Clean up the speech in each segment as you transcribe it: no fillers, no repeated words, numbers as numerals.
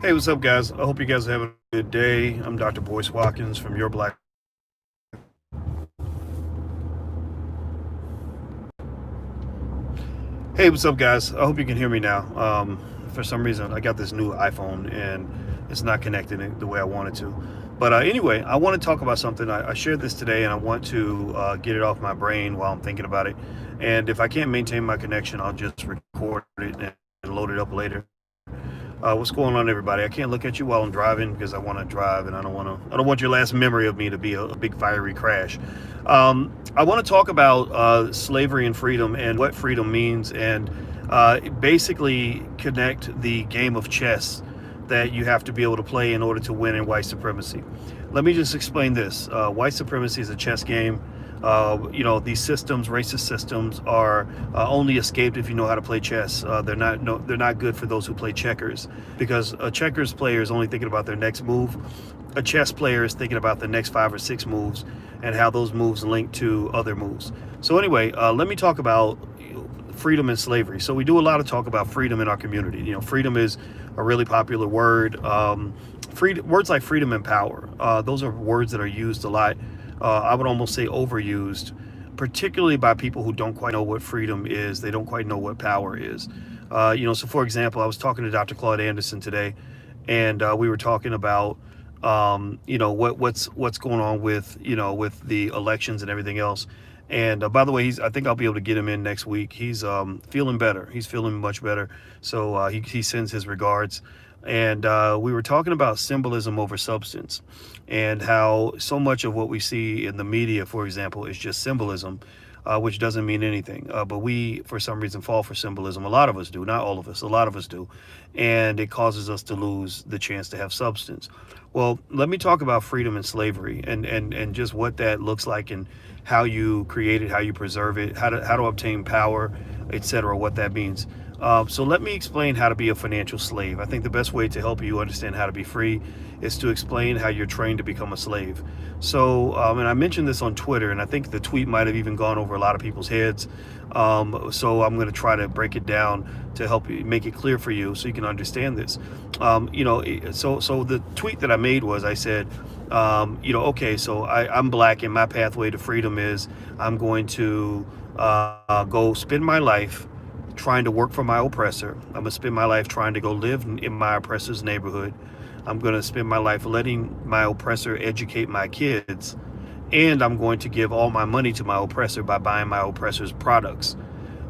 Hey, what's up, guys? I hope you guys are having a good day. I'm Dr. Boyce Watkins from Your Black. Hey, what's up, guys? I hope you can hear me now. For some reason, I got this new iPhone and it's not connecting the way I wanted to. But anyway, I want to talk about something. I shared this today and I want to get it off my brain while I'm thinking about it. And if I can't maintain my connection, I'll just record it and load it up later. What's going on, everybody? I can't look at you while I'm driving because I want to drive, and I don't want your last memory of me to be a big fiery crash. I want to talk about slavery and freedom and what freedom means, and basically connect the game of chess that you have to be able to play in order to win in white supremacy. Let me just explain this. White supremacy is a chess game. These systems, racist systems, are only escaped if you know how to play chess. They're not good for those who play checkers, because a checkers player is only thinking about their next move. A chess player is thinking about the next 5 or 6 moves and how those moves link to other moves. So anyway, let me talk about freedom and slavery. So we do a lot of talk about freedom in our community. Freedom is a really popular word. Words like freedom and power, those are words that are used a lot. I would almost say overused, particularly by people who don't quite know what freedom is. They don't quite know what power is. So for example, I was talking to Dr. Claude Anderson today, and we were talking about, what's going on with, with the elections and everything else. And by the way, I think I'll be able to get him in next week. He's feeling better. He's feeling much better. So he sends his regards. And we were talking about symbolism over substance, and how so much of what we see in the media, for example, is just symbolism, which doesn't mean anything. But we, for some reason, fall for symbolism. A lot of us do, not all of us, a lot of us do. And it causes us to lose the chance to have substance. Well, let me talk about freedom and slavery, and just what that looks like, and how you create it, how you preserve it, how to obtain power, etc., what that means. So let me explain how to be a financial slave. I think the best way to help you understand how to be free is to explain how you're trained to become a slave. So, and I mentioned this on Twitter, and I think the tweet might have even gone over a lot of people's heads. So I'm going to try to break it down to help you, make it clear for you so you can understand this. So the tweet that I made was, I said, okay, so I'm black, and my pathway to freedom is I'm going to go spend my life trying to work for my oppressor. I'm going to spend my life trying to go live in my oppressor's neighborhood. I'm going to spend my life letting my oppressor educate my kids. And I'm going to give all my money to my oppressor by buying my oppressor's products.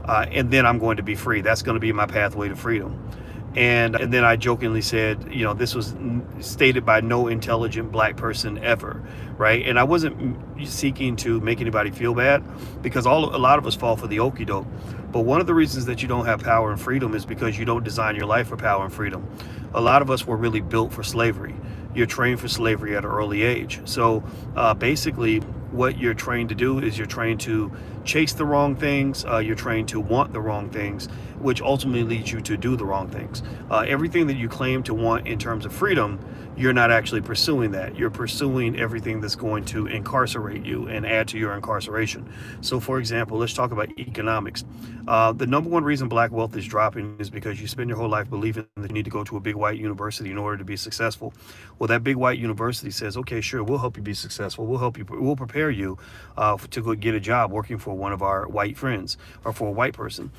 And then I'm going to be free. That's going to be my pathway to freedom. And then I jokingly said, this was stated by no intelligent black person ever, right? And I wasn't seeking to make anybody feel bad, because a lot of us fall for the okie doke. But one of the reasons that you don't have power and freedom is because you don't design your life for power and freedom. A lot of us were really built for slavery. You're trained for slavery at an early age. So basically, what you're trained to do is you're trained to chase the wrong things. You're trained to want the wrong things, which ultimately leads you to do the wrong things. Everything that you claim to want in terms of freedom, you're not actually pursuing that. You're pursuing everything that's going to incarcerate you and add to your incarceration. So for example, let's talk about economics. The number one reason black wealth is dropping is because you spend your whole life believing that you need to go to a big white university in order to be successful. Well, that big white university says, okay, sure, we'll help you be successful. We'll prepare you to go get a job working for one of our white friends, or for a white person.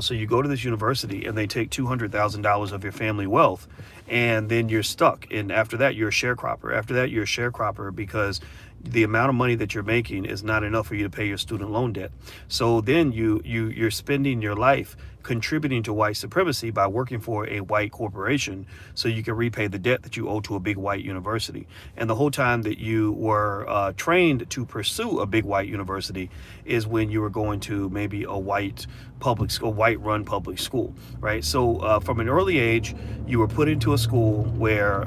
So you go to this university and they take $200,000 of your family wealth, and then you're stuck. And after that, you're a sharecropper. After that, you're a sharecropper because the amount of money that you're making is not enough for you to pay your student loan debt. So then you're spending your life contributing to white supremacy by working for a white corporation so you can repay the debt that you owe to a big white university. And the whole time that you were trained to pursue a big white university is when you were going to maybe a white run public school, right? So from an early age, you were put into a school where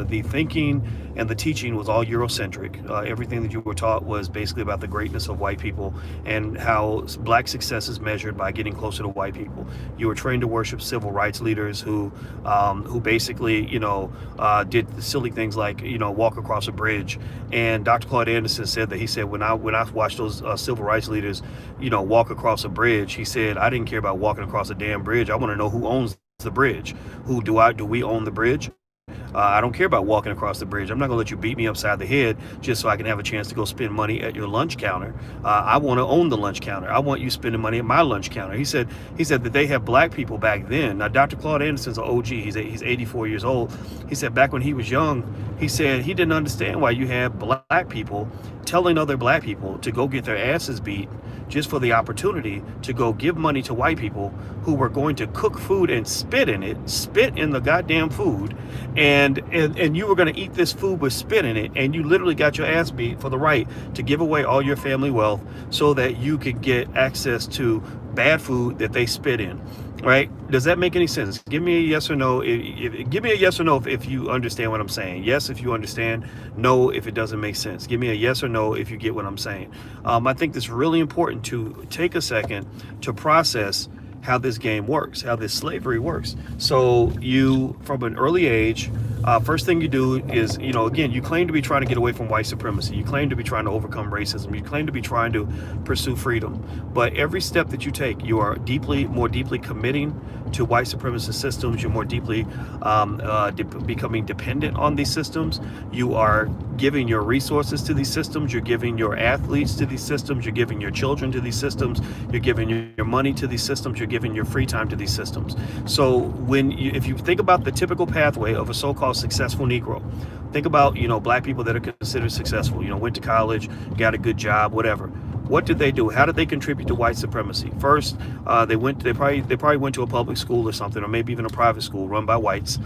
the thinking and the teaching was all Eurocentric. Everything that you were taught was basically about the greatness of white people and how black success is measured by getting closer to white people. You were trained to worship civil rights leaders who basically, did silly things like, walk across a bridge. And Dr. Claude Anderson said that, he said, when I watched those civil rights leaders, walk across a bridge, he said, I didn't care about walking across a damn bridge. I want to know who owns the bridge. Do we own the bridge? I don't care about walking across the bridge. I'm not going to let you beat me upside the head just so I can have a chance to go spend money at your lunch counter. I want to own the lunch counter. I want you spending money at my lunch counter. He said that they have black people back then. Now, Dr. Claude Anderson's an OG. He's 84 years old. He said back when he was young, he said he didn't understand why you had black people telling other black people to go get their asses beat just for the opportunity to go give money to white people who were going to cook food and spit in the goddamn food, and you were going to eat this food with spit in it, and you literally got your ass beat for the right to give away all your family wealth so that you could get access to bad food that they spit in. Right? Does that make any sense? Give me a yes or no. Give me a yes or no if you understand what I'm saying. Yes if you understand. No if it doesn't make sense. Give me a yes or no if you get what I'm saying. I think it's really important to take a second to process how this game works, how this slavery works. So you, from an early age, first thing you do is, again, you claim to be trying to get away from white supremacy. You claim to be trying to overcome racism. You claim to be trying to pursue freedom. But every step that you take, you are more deeply committing to white supremacist systems. You're more deeply becoming dependent on these systems. You are giving your resources to these systems. You're giving your athletes to these systems. You're giving your children to these systems. You're giving your money to these systems. You're giving your free time to these systems. So if you think about the typical pathway of a so-called successful Negro, think about, black people that are considered successful, went to college, got a good job, whatever. What did they do? How did they contribute to white supremacy? First, they probably went to a public school or something, or maybe even a private school run by whites,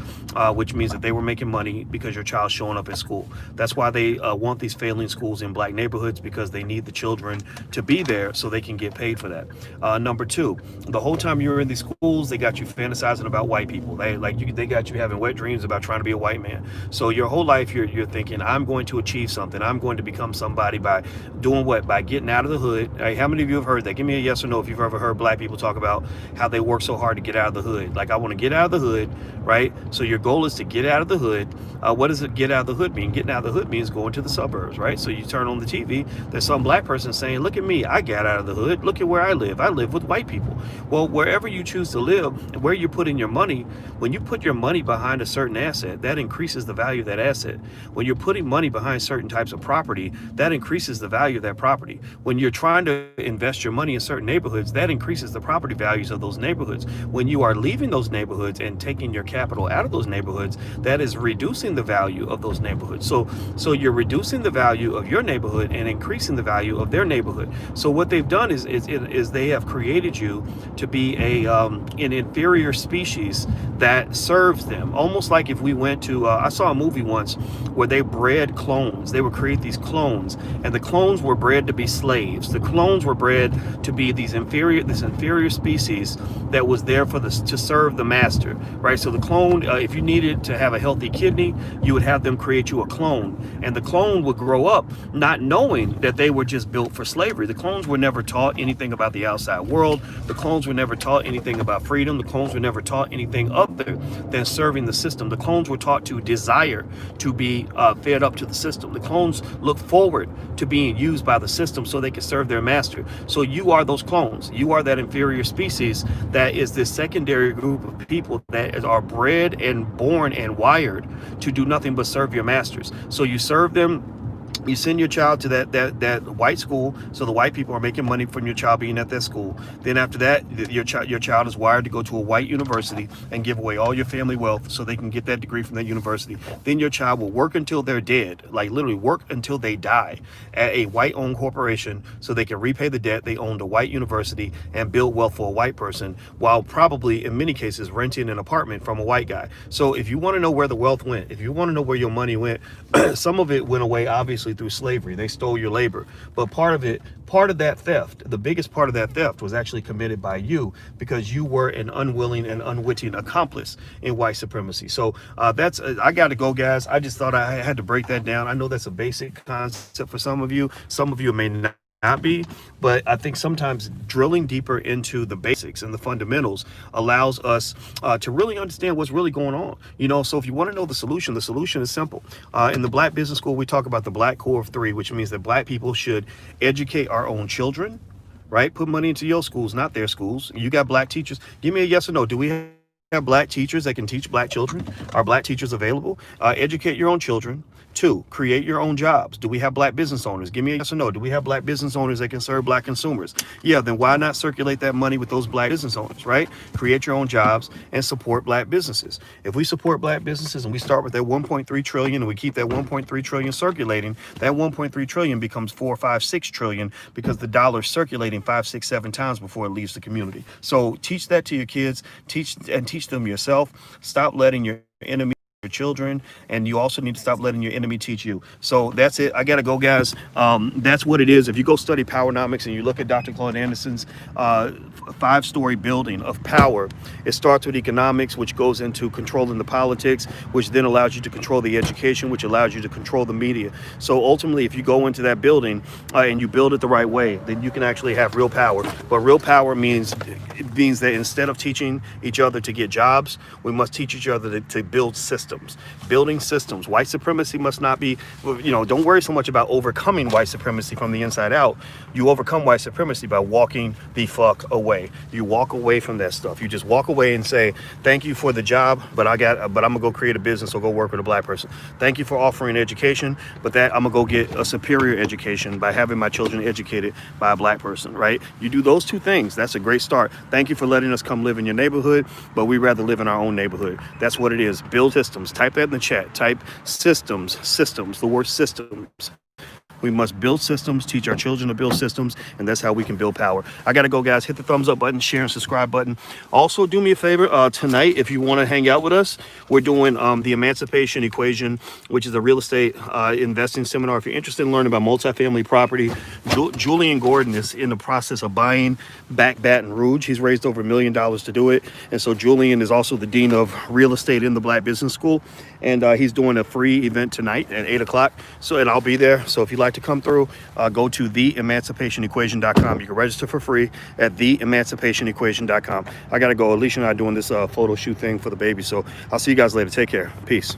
which means that they were making money because your child's showing up at school. That's why they want these failing schools in black neighborhoods, because they need the children to be there so they can get paid for that. Number two, the whole time you were in these schools, they got you fantasizing about white people. They got you having wet dreams about trying to be a white man. So your whole life you're thinking, I'm going to achieve something. I'm going to become somebody by doing what? By getting out of the hood. How many of you have heard that? Give me a yes or no if you've ever heard black people talk about how they work so hard to get out of the hood. Like, I want to get out of the hood, right? So your goal is to get out of the hood. What does it get out of the hood mean? Getting out of the hood means going to the suburbs, right? So you turn on the TV, there's some black person saying, look at me, I got out of the hood. Look at where I live. I live with white people. Well, wherever you choose to live, where you're putting your money, when you put your money behind a certain asset, that increases the value of that asset. When you're putting money behind certain types of property, that increases the value of that property. When you're trying to invest your money in certain neighborhoods, that increases the property values of those neighborhoods. When you are leaving those neighborhoods and taking your capital out of those neighborhoods, that is reducing the value of those neighborhoods. So you're reducing the value of your neighborhood and increasing the value of their neighborhood. So what they've done is they have created you to be an inferior species that serves them. Almost like if we went to, I saw a movie once where they bred clones. They would create these clones, and the clones were bred to be slaves. The clones were bred to be this inferior species that was there to serve the master, right? So the clone, if you needed to have a healthy kidney, you would have them create you a clone, and the clone would grow up not knowing that they were just built for slavery. The clones were never taught anything about the outside world. The clones were never taught anything about freedom. The clones were never taught anything other than serving the system. The clones were taught to desire to be fed up to the system. The clones look forward to being used by the system so they can serve their master. So you are those clones. You are that inferior species that is this secondary group of people that are bred and born and wired to do nothing but serve your masters. So you serve them. You send your child to that white school, so the white people are making money from your child being at that school. Then after that, your child is wired to go to a white university and give away all your family wealth so they can get that degree from that university. Then your child will work until they're dead, like literally work until they die at a white-owned corporation so they can repay the debt they owned a white university and build wealth for a white person, while probably in many cases renting an apartment from a white guy. So if you want to know where the wealth went, if you want to know where your money went, some of it went away obviously through slavery. They stole your labor, but part of that theft, the biggest part of that theft, was actually committed by you, because you were an unwilling and unwitting accomplice in white supremacy. So that's I got to go, guys. I just thought I had to break that down. I know that's a basic concept for some of you may not be, but I think sometimes drilling deeper into the basics and the fundamentals allows us to really understand what's really going on. So if you want to know the solution is simple. In the Black Business School, we talk about the Black Core of Three, which means that Black people should educate our own children, right? Put money into your schools, not their schools. You got Black teachers. Give me a yes or no. Do we have black teachers that can teach black children? Are black teachers available? Educate your own children. Two, create your own jobs. Do we have black business owners? Give me a yes or no. Do we have black business owners that can serve black consumers? Yeah, then why not circulate that money with those black business owners, right? Create your own jobs and support black businesses. If we support black businesses and we start with that 1.3 trillion and we keep that 1.3 trillion circulating, that 1.3 trillion becomes 4, 5, 6 trillion because the dollar's circulating 5, 6, 7 times before it leaves the community. So teach that to your kids, teach them yourself. Stop letting your enemy, your children, and you also need to stop letting your enemy teach you. So that's it. I gotta go, guys. That's what it is. If you go study Powernomics and you look at Dr. Claude Anderson's 5-story building of power, it starts with economics, which goes into controlling the politics, which then allows you to control the education, which allows you to control the media. So ultimately, if you go into that building and you build it the right way, then you can actually have real power. But real power means that instead of teaching each other to get jobs, we must teach each other to build systems. Building systems. White supremacy must not be, don't worry so much about overcoming white supremacy from the inside out. You overcome white supremacy by walking the fuck away. You walk away from that stuff. You just walk away and say, thank you for the job, but I'm gonna go create a business or go work with a black person. Thank you for offering education, but I'm gonna go get a superior education by having my children educated by a black person, right? You do those two things. That's a great start. Thank you for letting us come live in your neighborhood, but we rather live in our own neighborhood. That's what it is. Build systems. Type that in the chat. Type systems, the word systems. We must build systems, teach our children to build systems, and that's how we can build power. I got to go, guys. Hit the thumbs up button, share, and subscribe button. Also, do me a favor. Tonight, if you want to hang out with us, we're doing the Emancipation Equation, which is a real estate investing seminar. If you're interested in learning about multifamily property, Julian Gordon is in the process of buying back Baton Rouge. He's raised over $1 million to do it. And so Julian is also the dean of real estate in the Black Business School. And he's doing a free event tonight at 8 o'clock. And I'll be there. So if you'd like to come through, go to theemancipationequation.com. You can register for free at theemancipationequation.com. I got to go. Alicia and I are doing this photo shoot thing for the baby. So I'll see you guys later. Take care. Peace.